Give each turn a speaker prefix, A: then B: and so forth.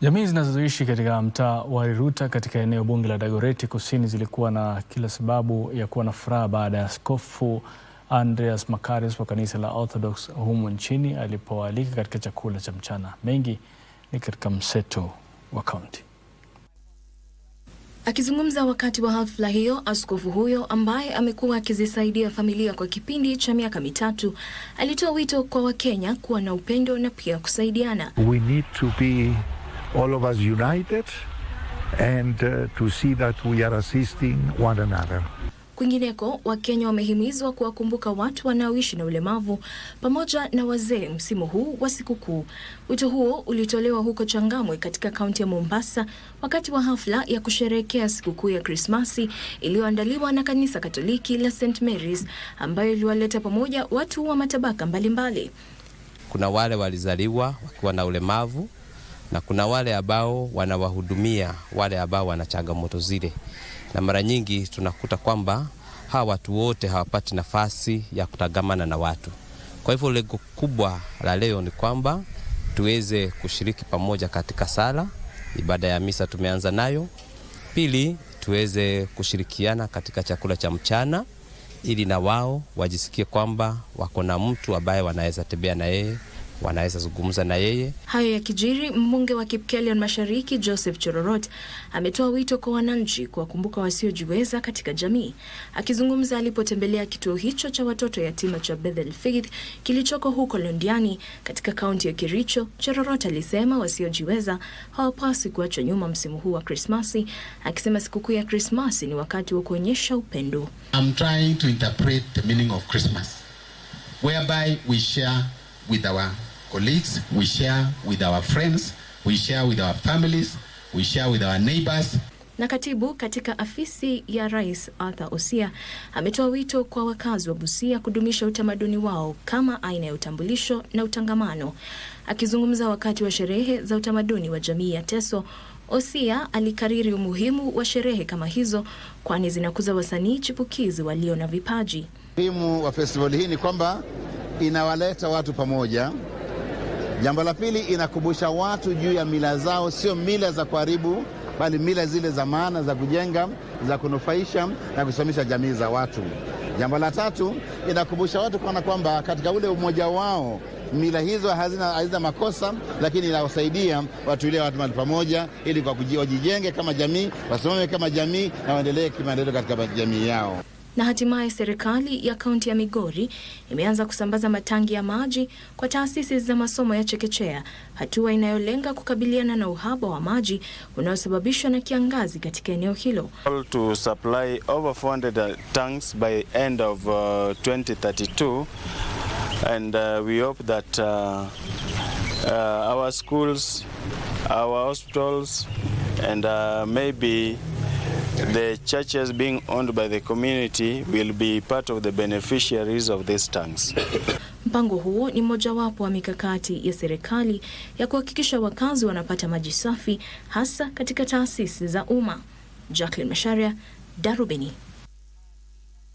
A: Jamii zinazoishi katika mtaa wa Riruta katika eneo bunge la Dagoretti Kusini zilikuwa na kila sababu ya kuwa na furaha baada ya Askofu Andreas Makarios wa kanisa la Orthodox humu nchini alipoalika katika chakula cha mchana. Mengi ni katika mseto wa kaunti.
B: Akizungumza wakati wa hafla hiyo, askofu huyo ambaye amekuwa akizisaidia familia kwa kipindi cha miaka mitatu alitoa wito kwa Wakenya kuwa na upendo na pia kusaidiana.
C: We need to be all of us united and to see that we are assisting one another.
B: Kwingineko, Wakenya wamehimizwa kuwakumbuka watu wanaoishi na ulemavu pamoja na wazee msimu huu wa sikukuu. Wito huo ulitolewa huko Changamwe katika kaunti ya Mombasa wakati wa hafla ya kusherehekea sikukuu ya Krismasi iliyoandaliwa na kanisa Katoliki la St. Mary's ambayo iliwaleta pamoja watu wa matabaka mbalimbali.
D: Kuna wale walizaliwa wakiwa na ulemavu na kuna wale ambao wanawahudumia wale ambao wana changamoto zile. Na mara nyingi tunakuta kwamba hawa watu wote hawapati nafasi ya kutangamana na watu. Kwa hivyo lengo kubwa la leo ni kwamba tuweze kushiriki pamoja katika sala, ibada ya misa tumeanza nayo. Pili, tuweze kushirikiana katika chakula cha mchana ili na wao wajisikie kwamba wako na mtu ambaye wanaweza tembea na yeye, wanaweza zungumza na yeye.
B: Hayo ya kijiri, mbunge wa Kipkelion Mashariki Joseph Cherorot ametoa wito kwa wananchi kuwakumbuka wasiojiweza katika jamii. Akizungumza alipotembelea kituo hicho cha watoto yatima cha Bethel Faith kilichoko huko Londiani katika kaunti ya Kericho, Cherorot alisema wasiojiweza hawapaswi kuachwa nyuma msimu huu wa Krismasi, akisema sikukuu ya Krismasi ni wakati wa kuonyesha upendo.
E: I'm trying to interpret the meaning of Christmas, whereby we share with our colleagues, we share with our friends, we share with our families, we share with our neighbors.
B: Na katibu katika afisi ya Rais Arthur Osia ametoa wito kwa wakazi wa Busia kudumisha utamaduni wao kama aina ya utambulisho na utangamano. Akizungumza wakati wa sherehe za utamaduni wa jamii ya Teso, Osia alikariri umuhimu wa sherehe kama hizo kwani zinakuza wasanii chipukizi walio na vipaji.
F: Muhimu wa festival hii ni kwamba inawaleta watu pamoja. Jambo la pili, inakumbusha watu juu ya mila zao, sio mila za kuharibu, bali mila zile za maana, za kujenga, za kunufaisha na kusimamisha jamii za watu. Jambo la tatu, inakumbusha watu kuona kwamba katika ule umoja wao mila hizo hazina makosa, lakini inawasaidia watu ile watu pamoja ili kwa wajijenge kama jamii, wasimame kama jamii na waendelee kimaendeleo katika jamii yao.
B: Na hatimaye serikali ya kaunti ya Migori imeanza kusambaza matangi ya maji kwa taasisi za masomo ya chekechea, hatua inayolenga kukabiliana na uhaba wa maji unaosababishwa na kiangazi katika eneo hilo.
G: To supply over 400 tanks by end of 2032 and we hope that our schools, our hospitals and maybe the churches being owned by the community will be part of the beneficiaries of these tanks.
B: Mpango huo ni mojawapo wa mikakati ya serikali ya kuhakikisha wakazi wanapata maji safi hasa katika taasisi za umma. Jacqueline Masharia, Darubini.